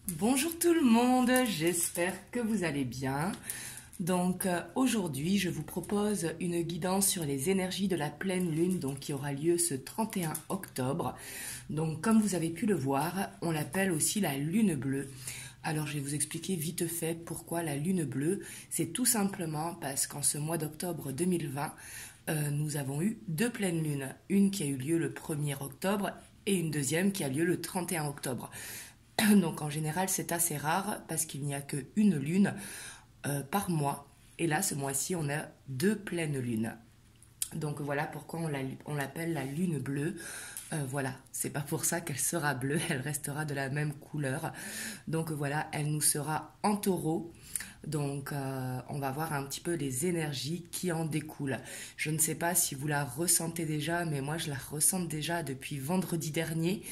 Bonjour tout le monde, j'espère que vous allez bien. Donc aujourd'hui, je vous propose une guidance sur les énergies de la pleine lune qui aura lieu ce 31 octobre. Donc comme vous avez pu le voir, on l'appelle aussi la lune bleue. Alors je vais vous expliquer vite fait pourquoi la lune bleue. C'est tout simplement parce qu'en ce mois d'octobre 2020, nous avons eu deux pleines lunes. Une qui a eu lieu le 1er octobre et une deuxième qui a lieu le 31 octobre. Donc en général c'est assez rare parce qu'il n'y a qu'une lune par mois. Et là ce mois-ci on a deux pleines lunes. Donc voilà pourquoi on l'appelle la lune bleue. Voilà, c'est pas pour ça qu'elle sera bleue, elle restera de la même couleur. Donc voilà, elle nous sera en taureau. Donc on va voir un petit peu les énergies qui en découlent. Je ne sais pas si vous la ressentez déjà, mais moi je la ressens déjà depuis vendredi dernier.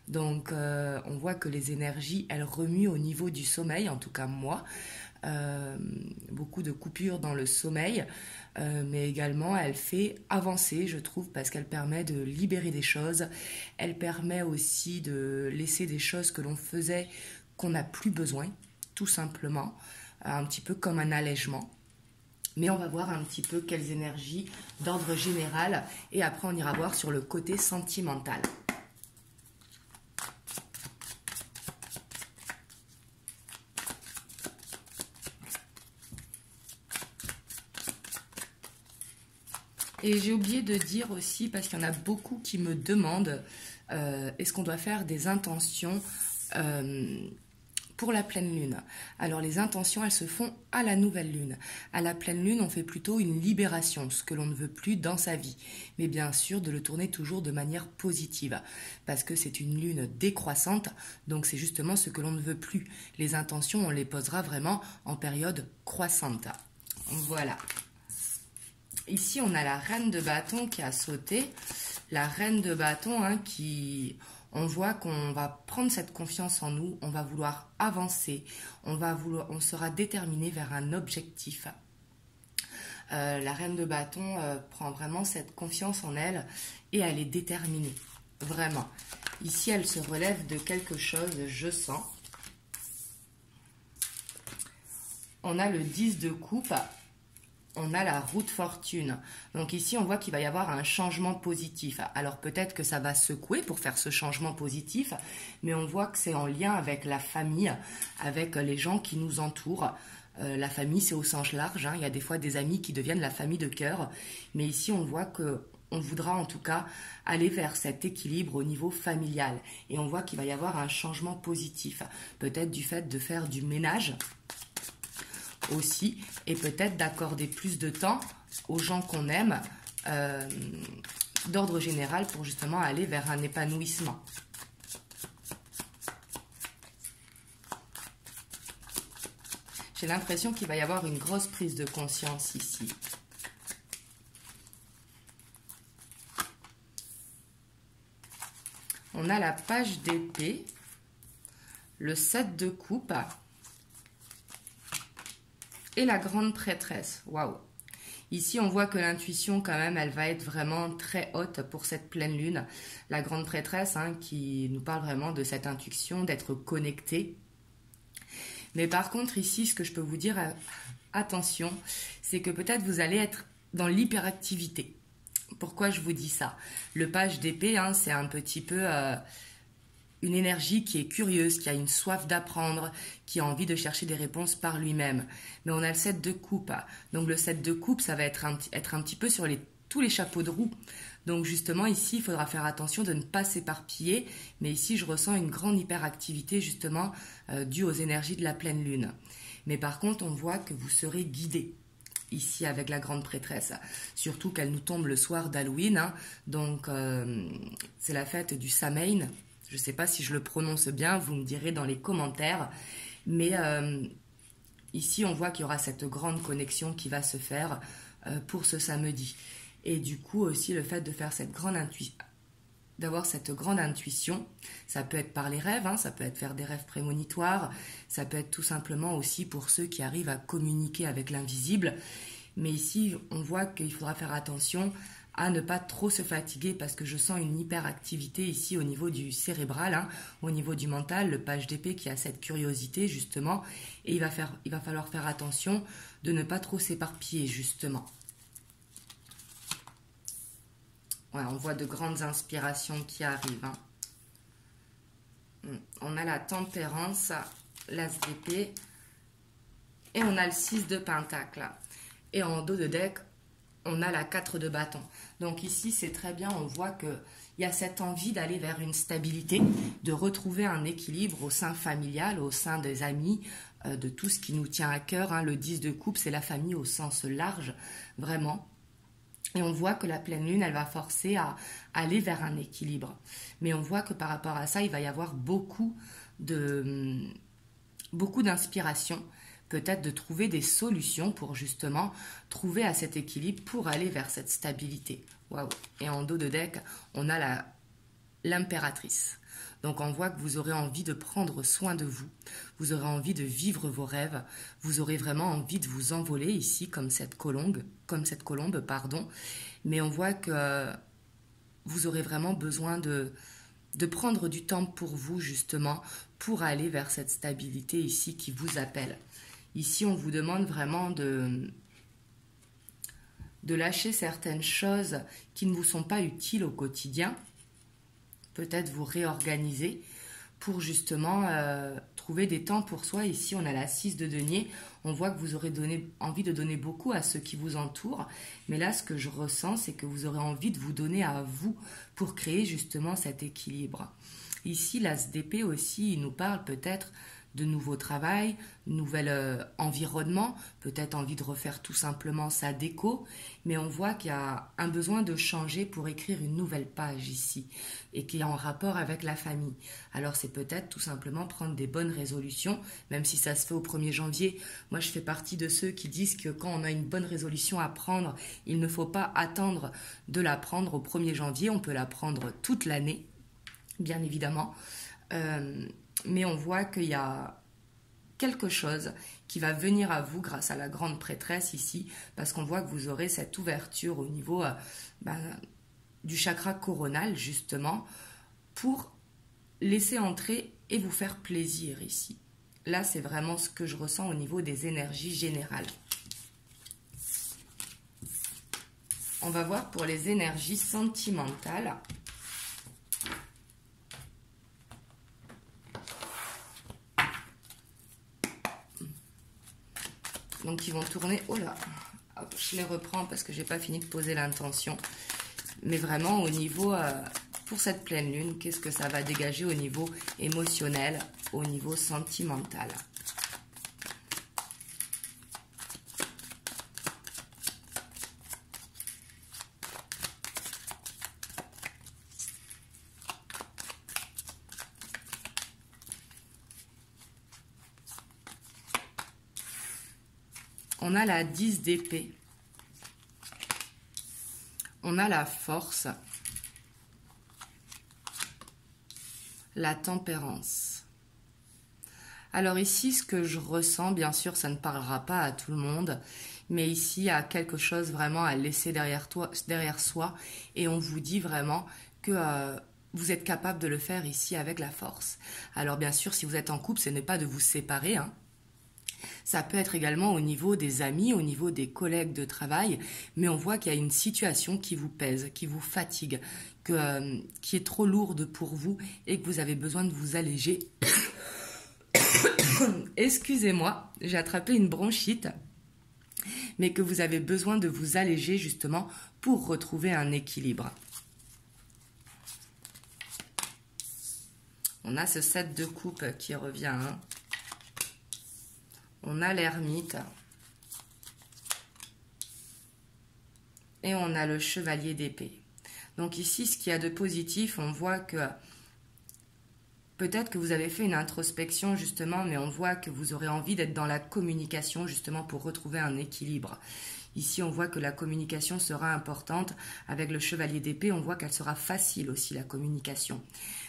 Donc on voit que les énergies, elles remuent au niveau du sommeil, en tout cas moi. Beaucoup de coupures dans le sommeil, mais également elle fait avancer, je trouve, parce qu'elle permet de libérer des choses. Elle permet aussi de laisser des choses que l'on faisait qu'on n'a plus besoin, tout simplement, un petit peu comme un allègement. Mais on va voir un petit peu quelles énergies d'ordre général et après on ira voir sur le côté sentimental. Et j'ai oublié de dire aussi, parce qu'il y en a beaucoup qui me demandent, est-ce qu'on doit faire des intentions pour la pleine lune? Alors les intentions, elles se font à la nouvelle lune. À la pleine lune, on fait plutôt une libération, ce que l'on ne veut plus dans sa vie. Mais bien sûr, de le tourner toujours de manière positive, parce que c'est une lune décroissante, donc c'est justement ce que l'on ne veut plus. Les intentions, on les posera vraiment en période croissante. Voilà. Ici, on a la reine de bâton qui a sauté. La reine de bâton on voit qu'on va prendre cette confiance en nous, on va vouloir avancer, on sera déterminé vers un objectif. La reine de bâton prend vraiment cette confiance en elle et elle est déterminée, vraiment. Ici, elle se relève de quelque chose, je sens. On a le 10 de coupe. On a la roue de fortune. Donc ici, on voit qu'il va y avoir un changement positif. Alors peut-être que ça va secouer pour faire ce changement positif, mais on voit que c'est en lien avec la famille, avec les gens qui nous entourent. La famille, c'est au sens large. Il y a des fois des amis qui deviennent la famille de cœur. Mais ici, on voit qu'on voudra en tout cas aller vers cet équilibre au niveau familial. Et on voit qu'il va y avoir un changement positif. Peut-être du fait de faire du ménage aussi, et peut-être d'accorder plus de temps aux gens qu'on aime d'ordre général pour justement aller vers un épanouissement. J'ai l'impression qu'il va y avoir une grosse prise de conscience ici. On a la page d'épée, le 7 de coupe et la grande prêtresse. Waouh! Ici, on voit que l'intuition, quand même, elle va être vraiment très haute pour cette pleine lune. La grande prêtresse, qui nous parle vraiment de cette intuition, d'être connecté. Mais par contre, ici, ce que je peux vous dire, attention, c'est que peut-être vous allez être dans l'hyperactivité. Pourquoi je vous dis ça? Le page d'épée, c'est un petit peu une énergie qui est curieuse, qui a une soif d'apprendre, qui a envie de chercher des réponses par lui-même. Mais on a le 7 de coupe. Donc le 7 de coupe, ça va être un petit peu sur tous les chapeaux de roue. Donc justement ici, il faudra faire attention de ne pas s'éparpiller. Mais ici, je ressens une grande hyperactivité justement due aux énergies de la pleine lune. Mais par contre, on voit que vous serez guidé ici avec la grande prêtresse. Surtout qu'elle nous tombe le soir d'Halloween. Donc c'est la fête du Samhain. Je ne sais pas si je le prononce bien, vous me direz dans les commentaires. Mais ici, on voit qu'il y aura cette grande connexion qui va se faire pour ce samedi. Et du coup, aussi, le fait de faire d'avoir cette grande intuition, ça peut être par les rêves, ça peut être faire des rêves prémonitoires, ça peut être tout simplement aussi pour ceux qui arrivent à communiquer avec l'invisible. Mais ici, on voit qu'il faudra faire attention à ne pas trop se fatiguer parce que je sens une hyperactivité ici au niveau du cérébral, hein, au niveau du mental, le page d'épée qui a cette curiosité justement, et il va falloir faire attention de ne pas trop s'éparpiller justement. Ouais, on voit de grandes inspirations qui arrivent. Hein. On a la tempérance, l'as d'épée, et on a le 6 de pentacle. Et en dos de deck, on a la 4 de bâton. Donc ici, c'est très bien, on voit qu'il y a cette envie d'aller vers une stabilité, de retrouver un équilibre au sein familial, au sein des amis, de tout ce qui nous tient à cœur. Hein. Le 10 de coupe, c'est la famille au sens large, vraiment. Et on voit que la pleine lune, elle va forcer à aller vers un équilibre. Mais on voit que par rapport à ça, il va y avoir beaucoup d'inspiration, peut-être de trouver des solutions pour justement trouver à cet équilibre pour aller vers cette stabilité. Waouh. Et en dos de deck, on a l'impératrice. Donc on voit que vous aurez envie de prendre soin de vous, vous aurez envie de vivre vos rêves, vous aurez vraiment envie de vous envoler ici comme cette colombe, pardon. Mais on voit que vous aurez vraiment besoin de prendre du temps pour vous justement, pour aller vers cette stabilité ici qui vous appelle. Ici on vous demande vraiment de lâcher certaines choses qui ne vous sont pas utiles au quotidien, peut-être vous réorganiser pour justement trouver des temps pour soi. Ici, on a la 6 de denier. On voit que vous aurez envie de donner beaucoup à ceux qui vous entourent. Mais là, ce que je ressens, c'est que vous aurez envie de vous donner à vous pour créer justement cet équilibre. Ici, l'as d'épée aussi, il nous parle peut-être de nouveau travail, nouvel environnement, peut-être envie de refaire tout simplement sa déco, mais on voit qu'il y a un besoin de changer pour écrire une nouvelle page ici, et qui est en rapport avec la famille. Alors c'est peut-être tout simplement prendre des bonnes résolutions, même si ça se fait au 1er janvier. Moi je fais partie de ceux qui disent que quand on a une bonne résolution à prendre, il ne faut pas attendre de la prendre au 1er janvier, on peut la prendre toute l'année, bien évidemment. Mais on voit qu'il y a quelque chose qui va venir à vous grâce à la grande prêtresse ici, parce qu'on voit que vous aurez cette ouverture au niveau du chakra coronal, justement, pour laisser entrer et vous faire plaisir ici. Là, c'est vraiment ce que je ressens au niveau des énergies générales. On va voir pour les énergies sentimentales. Donc ils vont tourner, oh là, hop, je les reprends parce que j'ai pas fini de poser l'intention. Mais vraiment au niveau, pour cette pleine lune, qu'est-ce que ça va dégager au niveau émotionnel, au niveau sentimental? On a la 10 d'épée. On a la force. La tempérance. Alors ici, ce que je ressens, bien sûr, ça ne parlera pas à tout le monde, mais ici, il y a quelque chose vraiment à laisser derrière soi, et on vous dit vraiment que vous êtes capable de le faire ici avec la force. Alors bien sûr, si vous êtes en couple, ce n'est pas de vous séparer, hein. Ça peut être également au niveau des amis, au niveau des collègues de travail, mais on voit qu'il y a une situation qui vous pèse, qui vous fatigue, qui est trop lourde pour vous et que vous avez besoin de vous alléger. Excusez-moi, j'ai attrapé une bronchite, mais que vous avez besoin de vous alléger justement pour retrouver un équilibre. On a ce 7 de coupe qui revient, hein. On a l'ermite. Et on a le chevalier d'épée. Donc ici, ce qu'il y a de positif, on voit que peut-être que vous avez fait une introspection justement, mais on voit que vous aurez envie d'être dans la communication justement pour retrouver un équilibre. Ici, on voit que la communication sera importante. Avec le chevalier d'épée, on voit qu'elle sera facile aussi, la communication.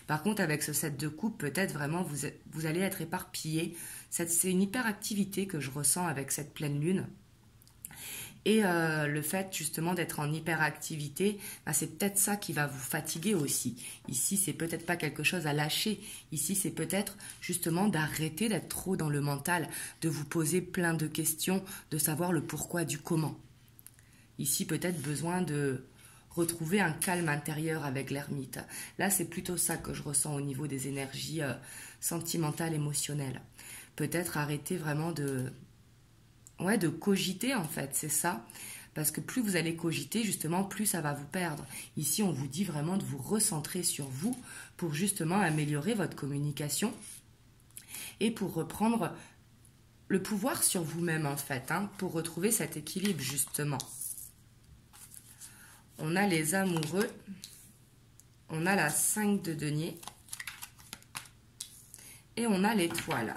Par contre, avec ce 7 de coupe, peut-être vraiment vous allez être éparpillé. C'est une hyperactivité que je ressens avec cette pleine lune. Et le fait justement d'être en hyperactivité, bah, c'est peut-être ça qui va vous fatiguer aussi. Ici, c'est peut-être pas quelque chose à lâcher. Ici, c'est peut-être justement d'arrêter d'être trop dans le mental, de vous poser plein de questions, de savoir le pourquoi du comment. Ici, peut-être besoin de retrouver un calme intérieur avec l'ermite. Là, c'est plutôt ça que je ressens au niveau des énergies sentimentales, émotionnelles. Peut-être arrêter vraiment de cogiter en fait, c'est ça. Parce que plus vous allez cogiter, justement, plus ça va vous perdre. Ici, on vous dit vraiment de vous recentrer sur vous pour justement améliorer votre communication et pour reprendre le pouvoir sur vous-même en fait, hein, pour retrouver cet équilibre justement. On a les amoureux, on a la 5 de denier et on a l'étoile.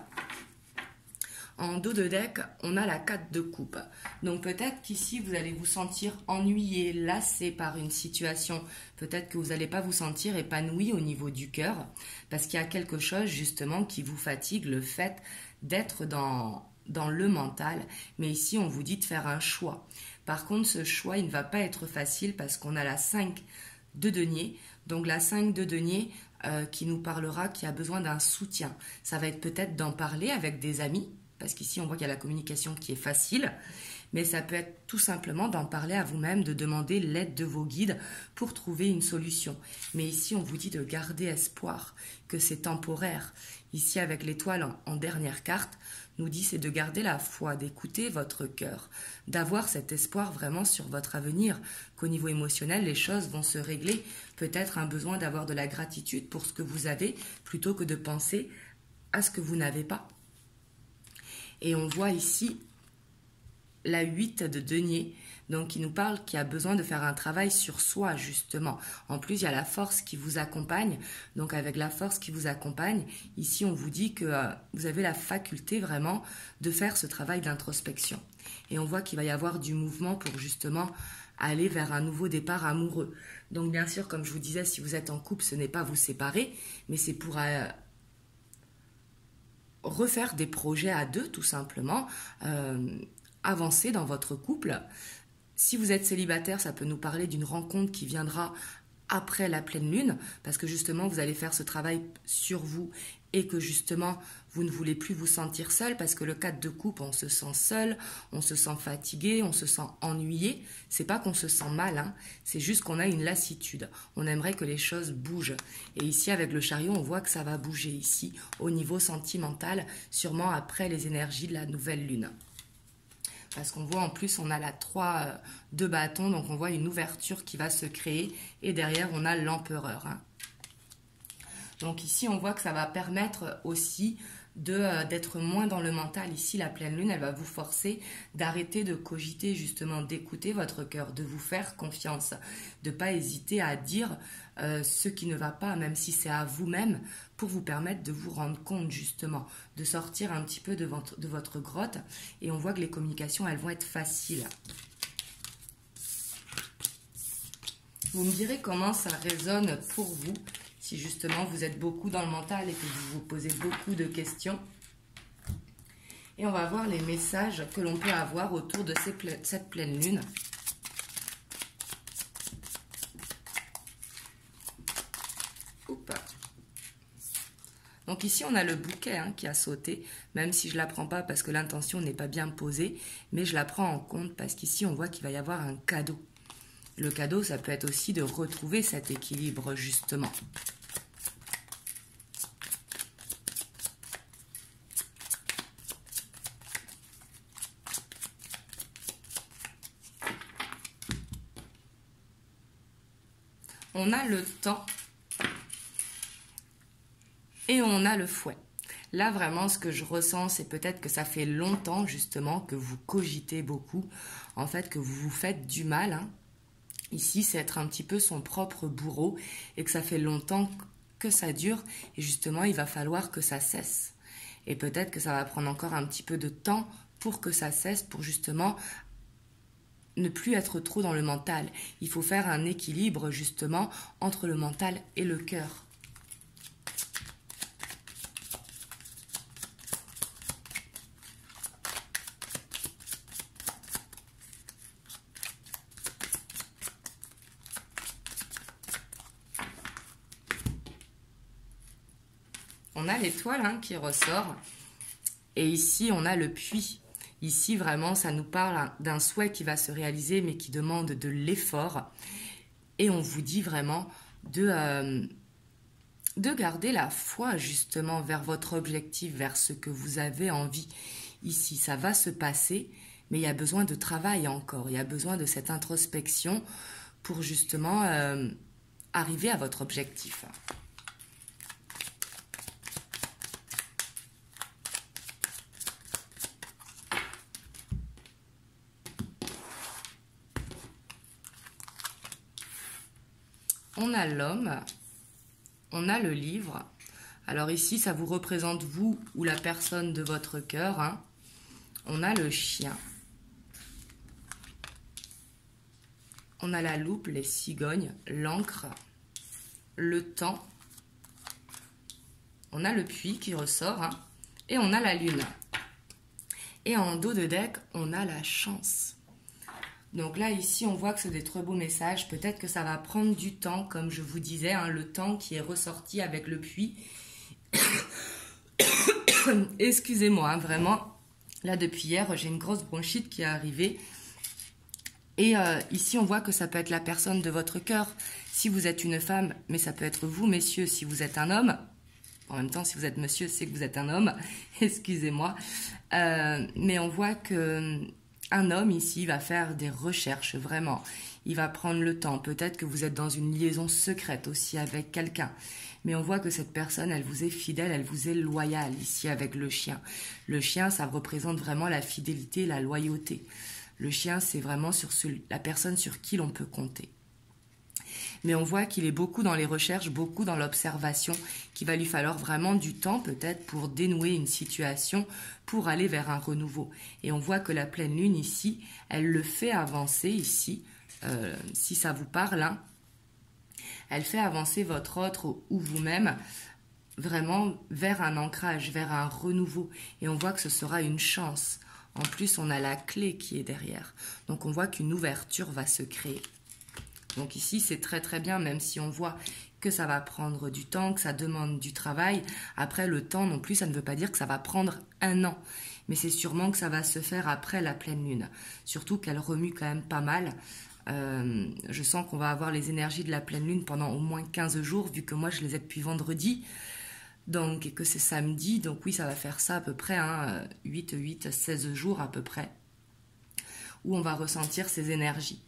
En dos de deck, on a la 4 de coupe. Donc peut-être qu'ici, vous allez vous sentir ennuyé, lassé par une situation. Peut-être que vous n'allez pas vous sentir épanoui au niveau du cœur. Parce qu'il y a quelque chose justement qui vous fatigue, le fait d'être dans le mental. Mais ici, on vous dit de faire un choix. Par contre, ce choix, il ne va pas être facile parce qu'on a la 5 de denier. Donc la 5 de denier qui nous parlera qu'il y a besoin d'un soutien. Ça va être peut-être d'en parler avec des amis. Parce qu'ici, on voit qu'il y a la communication qui est facile, mais ça peut être tout simplement d'en parler à vous-même, de demander l'aide de vos guides pour trouver une solution. Mais ici, on vous dit de garder espoir, que c'est temporaire. Ici, avec l'étoile en dernière carte, nous dit c'est de garder la foi, d'écouter votre cœur, d'avoir cet espoir vraiment sur votre avenir, qu'au niveau émotionnel, les choses vont se régler. Peut-être un besoin d'avoir de la gratitude pour ce que vous avez, plutôt que de penser à ce que vous n'avez pas. Et on voit ici la 8 de denier, donc qui nous parle qu'il y a besoin de faire un travail sur soi, justement. En plus, il y a la force qui vous accompagne. Donc avec la force qui vous accompagne, ici on vous dit que vous avez la faculté vraiment de faire ce travail d'introspection. Et on voit qu'il va y avoir du mouvement pour justement aller vers un nouveau départ amoureux. Donc bien sûr, comme je vous disais, si vous êtes en couple, ce n'est pas vous séparer, mais c'est pour refaire des projets à deux, tout simplement, avancer dans votre couple. Si vous êtes célibataire, ça peut nous parler d'une rencontre qui viendra après la pleine lune, parce que justement, vous allez faire ce travail sur vous et que justement, vous ne voulez plus vous sentir seul, parce que le 4 de coupe, on se sent seul, on se sent fatigué, on se sent ennuyé. C'est pas qu'on se sent mal, hein, c'est juste qu'on a une lassitude. On aimerait que les choses bougent. Et ici, avec le chariot, on voit que ça va bouger ici, au niveau sentimental, sûrement après les énergies de la nouvelle lune. Parce qu'on voit en plus, on a la 3 de bâton, donc on voit une ouverture qui va se créer. Et derrière, on a l'empereur. Hein. Donc ici, on voit que ça va permettre aussi d'être moins dans le mental. Ici, la pleine lune, elle va vous forcer d'arrêter de cogiter, justement, d'écouter votre cœur, de vous faire confiance, de ne pas hésiter à dire ce qui ne va pas, même si c'est à vous-même, pour vous permettre de vous rendre compte, justement, de sortir un petit peu de votre grotte. Et on voit que les communications, elles vont être faciles. Vous me direz comment ça résonne pour vous, si justement vous êtes beaucoup dans le mental et que vous vous posez beaucoup de questions. Et on va voir les messages que l'on peut avoir autour de cette pleine lune. Oups. Donc ici, on a le bouquet hein, qui a sauté, même si je ne la prends pas parce que l'intention n'est pas bien posée, mais je la prends en compte parce qu'ici, on voit qu'il va y avoir un cadeau. Le cadeau, ça peut être aussi de retrouver cet équilibre, justement. On a le temps et on a le fouet. Là, vraiment, ce que je ressens, c'est peut-être que ça fait longtemps, justement, que vous cogitez beaucoup, en fait, que vous vous faites du mal. Hein. Ici, c'est être un petit peu son propre bourreau et que ça fait longtemps que ça dure. Et justement, il va falloir que ça cesse. Et peut-être que ça va prendre encore un petit peu de temps pour que ça cesse, pour justement ne plus être trop dans le mental. Il faut faire un équilibre, justement, entre le mental et le cœur. on a l'étoile hein, qui ressort. Et ici, on a le puits. Ici, vraiment, ça nous parle d'un souhait qui va se réaliser, mais qui demande de l'effort. Et on vous dit vraiment de garder la foi, justement, vers votre objectif, vers ce que vous avez envie. Ici, ça va se passer, mais il y a besoin de travail encore. Il y a besoin de cette introspection pour, justement, arriver à votre objectif. On a l'homme, on a le livre. Alors ici, ça vous représente vous ou la personne de votre cœur. Hein. On a le chien. On a la loupe, les cigognes, l'encre, le temps. On a le puits qui ressort. Hein. Et on a la lune. Et en dos de deck, on a la chance. Donc là, ici, on voit que c'est des très beaux messages. Peut-être que ça va prendre du temps, comme je vous disais, hein, le temps qui est ressorti avec le puits. Excusez-moi, hein, vraiment. Là, depuis hier, j'ai une grosse bronchite qui est arrivée. Et ici, on voit que ça peut être la personne de votre cœur. Si vous êtes une femme, mais ça peut être vous, messieurs, si vous êtes un homme. En même temps, si vous êtes monsieur, c'est que vous êtes un homme. Excusez-moi. Mais on voit que... Un homme ici va faire des recherches, vraiment. Il va prendre le temps. Peut-être que vous êtes dans une liaison secrète aussi avec quelqu'un. Mais on voit que cette personne, elle vous est fidèle, elle vous est loyale ici avec le chien. Le chien, ça représente vraiment la fidélité, la loyauté. Le chien, c'est vraiment la personne sur qui l'on peut compter. Mais on voit qu'il est beaucoup dans les recherches, beaucoup dans l'observation, qu'il va lui falloir vraiment du temps peut-être pour dénouer une situation, pour aller vers un renouveau. Et on voit que la pleine lune ici, elle le fait avancer ici, si ça vous parle, hein. Elle fait avancer votre autre ou vous-même vraiment vers un ancrage, vers un renouveau. Et on voit que ce sera une chance. En plus, on a la clé qui est derrière. Donc on voit qu'une ouverture va se créer. Donc ici, c'est très très bien, même si on voit que ça va prendre du temps, que ça demande du travail. Après, le temps non plus, ça ne veut pas dire que ça va prendre un an. Mais c'est sûrement que ça va se faire après la pleine lune. Surtout qu'elle remue quand même pas mal. Je sens qu'on va avoir les énergies de la pleine lune pendant au moins 15 jours, vu que moi, je les ai depuis vendredi. Donc, et que c'est samedi. Donc oui, ça va faire ça à peu près, hein, 16 jours à peu près, où on va ressentir ces énergies.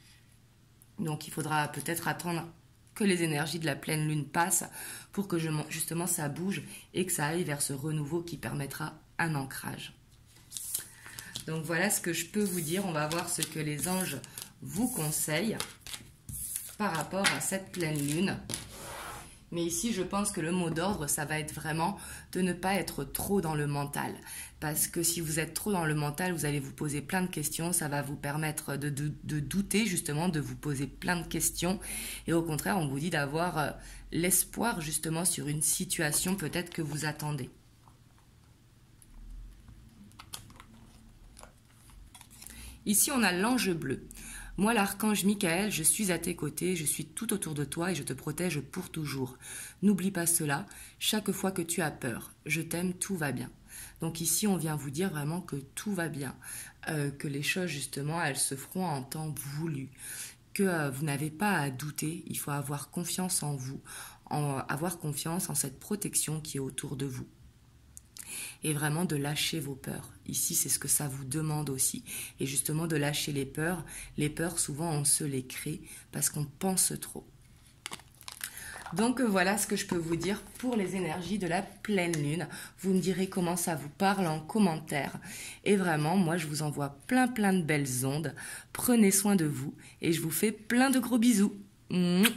Donc, il faudra peut-être attendre que les énergies de la pleine lune passent pour que justement ça bouge et que ça aille vers ce renouveau qui permettra un ancrage. Donc, voilà ce que je peux vous dire. On va voir ce que les anges vous conseillent par rapport à cette pleine lune. Mais ici, je pense que le mot d'ordre, ça va être vraiment de ne pas être trop dans le mental. Parce que si vous êtes trop dans le mental, vous allez vous poser plein de questions. Ça va vous permettre de douter, justement, de vous poser plein de questions. Et au contraire, on vous dit d'avoir l'espoir, justement, sur une situation peut-être que vous attendez. Ici, on a l'ange bleu. Moi, l'archange Michael, je suis à tes côtés, je suis tout autour de toi et je te protège pour toujours. N'oublie pas cela, chaque fois que tu as peur, je t'aime, tout va bien. Donc ici, on vient vous dire vraiment que tout va bien, que les choses, justement, elles se feront en temps voulu, que vous n'avez pas à douter, il faut avoir confiance en vous, avoir confiance en cette protection qui est autour de vous. Et vraiment de lâcher vos peurs. Ici, c'est ce que ça vous demande aussi. Et justement, de lâcher les peurs. Les peurs, souvent, on se les crée parce qu'on pense trop. Donc, voilà ce que je peux vous dire pour les énergies de la pleine lune. Vous me direz comment ça vous parle en commentaire. Et vraiment, moi, je vous envoie plein de belles ondes. Prenez soin de vous et je vous fais plein de gros bisous. Mouah.